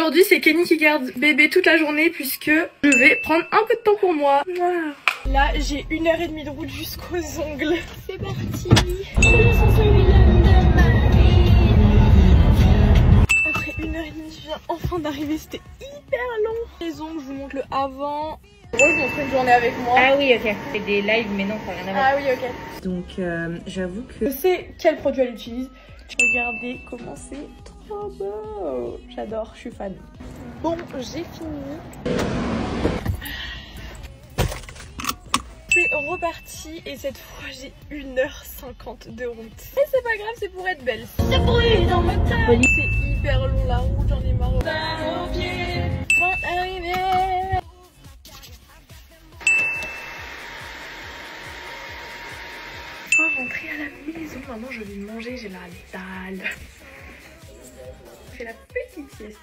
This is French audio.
aujourd'hui c'est Kenny qui garde bébé toute la journée puisque je vais prendre un peu de temps pour moi. Voilà. Là j'ai 1h30 de route jusqu'aux ongles. C'est parti. Après 1h30 je viens enfin d'arriver, c'était hyper long. Les ongles, je vous montre le avant. Rose, on fait une journée avec moi. Ah oui, ok. C'est des lives, mais non, ça n'a rien à voir. Ah oui, ok. Donc j'avoue que je sais quel produit elle utilise. Regardez comment c'est trop beau. J'adore, je suis fan. Bon, j'ai fini. C'est reparti et cette fois j'ai 1h50 de route. Mais c'est pas grave, c'est pour être belle. Ça brûle dans ma tête. C'est hyper long la route, j'en ai marre. Fin arrivé. Rentrer à la maison, maintenant je vais manger, j'ai la dalle. Je fais la petite sieste.